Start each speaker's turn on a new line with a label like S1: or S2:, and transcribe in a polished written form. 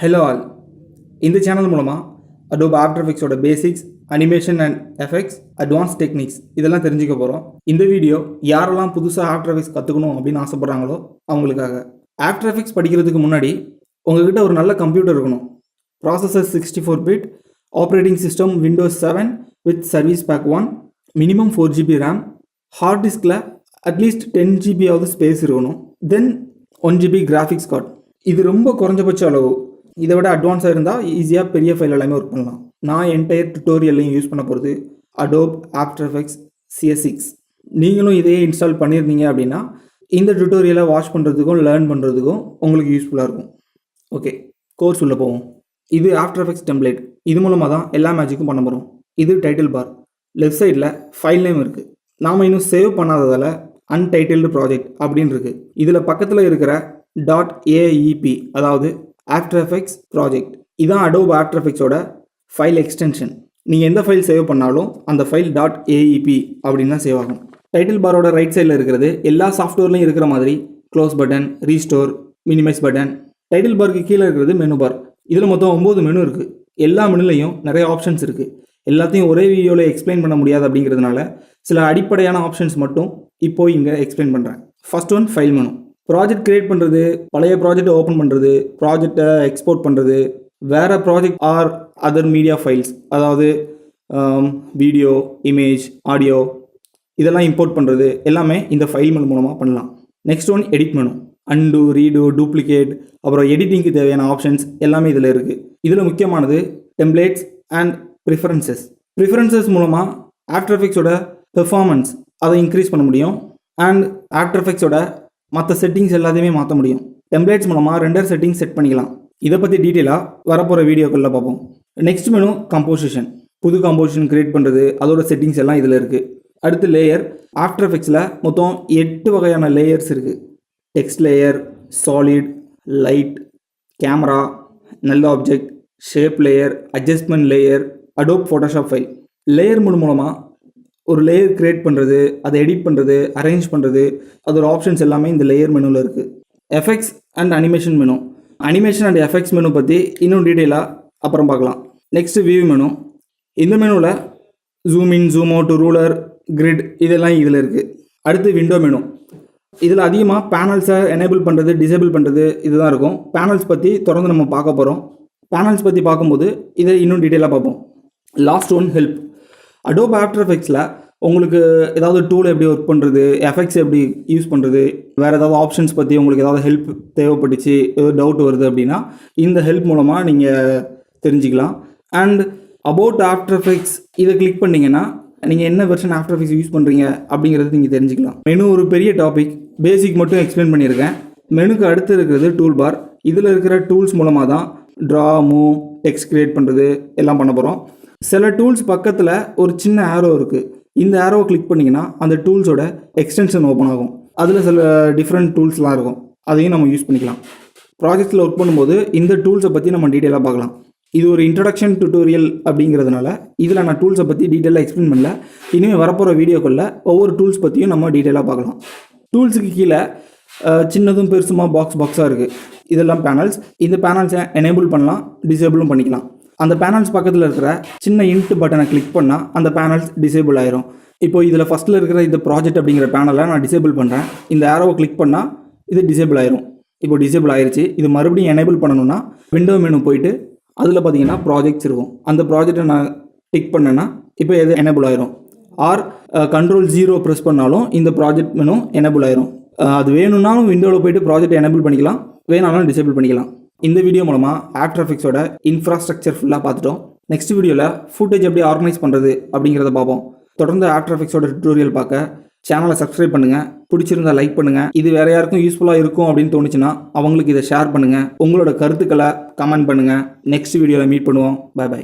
S1: Hello all. இந்த channel மூலமாக Adobe After ஓட basics, animation and effects, advance techniques இதெல்லாம் தெரிஞ்சுக்க போகிறோம். இந்த வீடியோ யாரெல்லாம் புதுசாக ஆஃப்டர் எஃபெக்ட்ஸ் கற்றுக்கணும் அப்படின்னு ஆசைப்பட்றாங்களோ அவங்களுக்காக. ஆஃப்டர் எஃபெக்ட்ஸ் படிக்கிறதுக்கு முன்னாடி உங்கள்கிட்ட ஒரு நல்ல கம்ப்யூட்டர் இருக்கணும். Processor 64 bit, operating system Windows 7 with service pack 1, minimum 4 GB RAM, hard டிஸ்கில் அட்லீஸ்ட் 10 GB ஆவது ஸ்பேஸ் இருக்கணும், தென் 1 GB கிராஃபிக்ஸ் கார்டு. இது ரொம்ப குறைஞ்சபட்ச அளவு. இதை விட அட்வான்ஸாக இருந்தால் ஈஸியாக பெரிய ஃபைல் எல்லாமே ஒர்க் பண்ணலாம். நான் என்டையர் டுட்டோரியல்லையும் யூஸ் பண்ண போகிறது Adobe After CS6. நீங்களும் இதையே இன்ஸ்டால் பண்ணியிருந்தீங்க அப்படின்னா இந்த டுட்டோரியலை வாட்ச் பண்ணுறதுக்கும் லேர்ன் பண்ணுறதுக்கும் உங்களுக்கு யூஸ்ஃபுல்லாக இருக்கும். ஓகே, கோர்ஸ் உள்ளே போவோம். இது ஆஃப்டர் எஃபெக்ட்ஸ் டெம்ப்ளேட். இது மூலமாக தான் எல்லா மேஜிக்கும் பண்ண போகிறோம். இது டைட்டில் பார். லெஃப்ட் சைடில் ஃபைல் நேம் இருக்குது. நாம் இன்னும் சேவ் பண்ணாததால் Untitled ப்ராஜெக்ட் அப்படின்னு இருக்குது. இதில் பக்கத்தில் இருக்கிற .aep அதாவது ஆஃப்டர் எஃபெக்ட்ஸ் ப்ராஜெக்ட், இதான் Adobe After ஓட ஃபைல் எக்ஸ்டென்ஷன். நீங்கள் எந்த ஃபைல் சேவ் பண்ணாலும் அந்த ஃபைல் .aep அப்படின்னு தான் சேவ் ஆகும். டைட்டில் பாரோட ரைட் சைடில் இருக்கிறது எல்லா சாஃப்ட்வேர்லையும் இருக்கிற மாதிரி close button, restore, minimize button. Title பாருக்கு கீழே இருக்கிறது மெனு பார். இதில் மொத்தம் 9 மெனு இருக்குது. எல்லா மெனுலையும் நிறைய ஆப்ஷன்ஸ் இருக்குது. எல்லாத்தையும் ஒரே வீடியோவில் எக்ஸ்பிளைன் பண்ண முடியாது அப்படிங்கிறதுனால சில அடிப்படையான ஆப்ஷன்ஸ் மட்டும் இப்போ இங்கே எக்ஸ்பிளைன் பண்ணுறேன். First one file menu. Project create பண்ணுறது, பழைய ப்ராஜெக்டை ஓப்பன் பண்ணுறது, ப்ராஜெக்டை எக்ஸ்போர்ட் பண்ணுறது, வேறு project or other media files, அதாவது வீடியோ, இமேஜ், ஆடியோ இதெல்லாம் இம்போர்ட் பண்ணுறது எல்லாமே இந்த ஃபைல் மெனு மூலமாக பண்ணலாம். Next one edit menu. Undo, redo, duplicate, அப்புறம் எடிட்டிங்க்கு தேவையான ஆப்ஷன்ஸ் எல்லாமே இதில் இருக்குது. இதில் முக்கியமானது டெம்ப்ளேட்ஸ் அண்ட் ப்ரிஃபரன்சஸ். ப்ரிஃபரன்சஸ் மூலமாக ஆஃப்டர் எஃபெக்ட்ஸோட பெர்ஃபார்மன்ஸ் அதை இன்க்ரீஸ் பண்ண முடியும் அண்ட் ஆஃப்டர் எஃபெக்ட்ஸோட மற்ற செட்டிங்ஸ் எல்லாத்தையுமே மாற்ற முடியும். டெம்ப்ளேட்ஸ் மூலமாக ரெண்டர் செட்டிங்ஸ் செட் பண்ணிக்கலாம். இதை பற்றி டீட்டெயிலாக வரப்போகிற வீடியோக்களில் பார்ப்போம். Next menu composition. புது கம்போசிஷன் க்ரியேட் பண்ணுறது, அதோட செட்டிங்ஸ் எல்லாம் இதில் இருக்குது. அடுத்து லேயர். ஆஃப்டர் எஃபெக்ட்ஸில் மொத்தம் 8 வகையான லேயர்ஸ் இருக்குது. Text layer, solid, light, camera, null object, shape layer, adjustment layer, Adobe Photoshop file. Layer மூலமாக ஒரு லேயர் க்ரியேட் பண்ணுறது, அதை எடிட் பண்ணுறது, அரேஞ்ச் பண்ணுறது, அதோட ஆப்ஷன்ஸ் எல்லாமே இந்த லேயர் மெனுவில் இருக்குது. Effects and animation menu. Animation and effects menu பற்றி இன்னும் டீட்டெயிலாக அப்புறம் பார்க்கலாம். Next view menu. இந்த மெனுவில் zoom in, zoom out, ruler, grid இதெல்லாம் இதில் இருக்குது. அடுத்து விண்டோ மெனு. இதில் அதிகமாக பேனல்ஸை எனேபிள் பண்ணுறது, டிசேபிள் பண்ணுறது இதுதான் இருக்கும். பேனல்ஸ் பற்றி தொடர்ந்து நம்ம பார்க்க போகிறோம். பேனல்ஸ் பற்றி பார்க்கும்போது இதை இன்னும் டீட்டெயிலாக பார்ப்போம். Last one help. Adobe After Effectsல உங்களுக்கு ஏதாவது டூல் எப்படி ஒர்க் பண்ணுறது, எஃபெக்ட்ஸ் எப்படி யூஸ் பண்ணுறது, வேறு ஏதாவது ஆப்ஷன்ஸ் பற்றி உங்களுக்கு ஏதாவது ஹெல்ப் தேவைப்பட்டுச்சு, ஏதாவது டவுட் வருது அப்படின்னா இந்த ஹெல்ப் மூலமாக நீங்கள் தெரிஞ்சுக்கலாம். அண்ட் அபவுட் ஆஃப்டர் எஃபெக்ட்ஸ் இதை கிளிக் பண்ணிங்கன்னா நீங்கள் என்ன வெர்ஷன் ஆஃப்டர் எஃபெக்ட்ஸ் யூஸ் பண்ணுறீங்க அப்படிங்கிறது நீங்கள் தெரிஞ்சுக்கலாம். மெனு ஒரு பெரிய டாபிக், பேசிக் மட்டும் எக்ஸ்பிளைன் பண்ணியிருக்கேன். மெனுக்கு அடுத்து இருக்கிறது டூல்பார். இதில் இருக்கிற டூல்ஸ் மூலமாக தான் ட்ரா, மூவ், டெக்ஸ்ட் க்ரியேட் பண்ணுறது எல்லாம் பண்ண போகிறோம். சில டூல்ஸ் பக்கத்தில் ஒரு சின்ன ஆரோ இருக்குது. இந்த ஆரோவை கிளிக் பண்ணிங்கன்னா அந்த டூல்ஸோட எக்ஸ்டென்ஷன் ஓப்பன் ஆகும். அதில் சில டிஃப்ரெண்ட் டூல்ஸ்லாம் இருக்கும், அதையும் நம்ம யூஸ் பண்ணிக்கலாம். ப்ராஜெக்ட்டில் ஒர்க் பண்ணும்போது இந்த டூல்ஸை பற்றி நம்ம டீட்டெயிலாக பார்க்கலாம். இது ஒரு இன்ட்ரடக்ஷன் டுட்டோரியல் அப்படிங்கிறதுனால இதில் நான் டூல்ஸை பற்றி டீட்டெயிலாக எக்ஸ்பிளைன் பண்ணல. இனிமேல் வரப்போகிற வீடியோக்களில் ஒவ்வொரு டூல்ஸ் பற்றியும் நம்ம டீட்டெயிலாக பார்க்கலாம். டூல்ஸுக்கு கீழே சின்னதும் பெருசுமாக பாக்ஸாக இருக்குது. இதெல்லாம் பேனல்ஸ். இந்த பேனல்ஸை எனேபிள் பண்ணலாம், டிசேபிளும் பண்ணிக்கலாம். அந்த பேனல்ஸ் பக்கத்தில் இருக்கிற சின்ன இன்ட் பட்டனை கிளிக் பண்ணால் அந்த பேனல்ஸ் டிசேபிள் ஆயிரும். இப்போ இதில் ஃபஸ்ட்டில் இருக்கிற இந்த ப்ராஜெக்ட் அப்படிங்கிற பேனலை நான் டிசேபிள் பண்ணுறேன். இந்த ஆரோவை கிளிக் பண்ணால் இது டிசேபிள் ஆயிரும். இப்போ டிசேபிள் ஆயிடுச்சு. இது மறுபடியும் எனேபிள் பண்ணணும்னா விண்டோ மெனு போயிட்டு அதில் பார்த்தீங்கன்னா ப்ராஜெக்ட்ஸ் இருக்கும். அந்த ப்ராஜெக்டை நான் டிக் பண்ணேன்னா இப்போ எது எனேபிள் ஆயிரும். ஆர் Ctrl+0 ப்ரெஸ் பண்ணாலும் இந்த ப்ராஜெக்ட் மெனு எனேபிள் ஆயிரும். அது வேணும்னாலும் விண்டோவில் போய்ட்டு ப்ராஜெக்டை எனேபிள் பண்ணிக்கலாம், வேணாலும் டிசேபிள் பண்ணிக்கலாம். இந்த வீடியோ மூலமாக ஆஃப்டர் எஃபெக்ட்ஸோட இன்ஃப்ராஸ்ட்ரக்சர் ஃபுல்லாக பார்த்துட்டோம். நெக்ஸ்ட் வீடியோவில் ஃபுட்டேஜ் எப்படி ஆர்கனைஸ் பண்ணுறது அப்படிங்கிறத பார்ப்போம். தொடர்ந்து ஆஃப்டர் எஃபெக்ட்ஸோட டுட்டோரியல் பார்க்க சேனலை சப்ஸ்கிரைப் பண்ணுங்கள். பிடிச்சிருந்தா லைக் பண்ணுங்கள். இது வேறு யாருக்கும் யூஸ்ஃபுல்லாக இருக்கும் அப்படின்னு தோணுச்சுன்னா அவங்களுக்கு இதை ஷேர் பண்ணுங்கள். உங்களோட கருத்துக்களை கமெண்ட் பண்ணுங்கள். நெக்ஸ்ட் வீடியோவில் மீட் பண்ணுவோம். பை.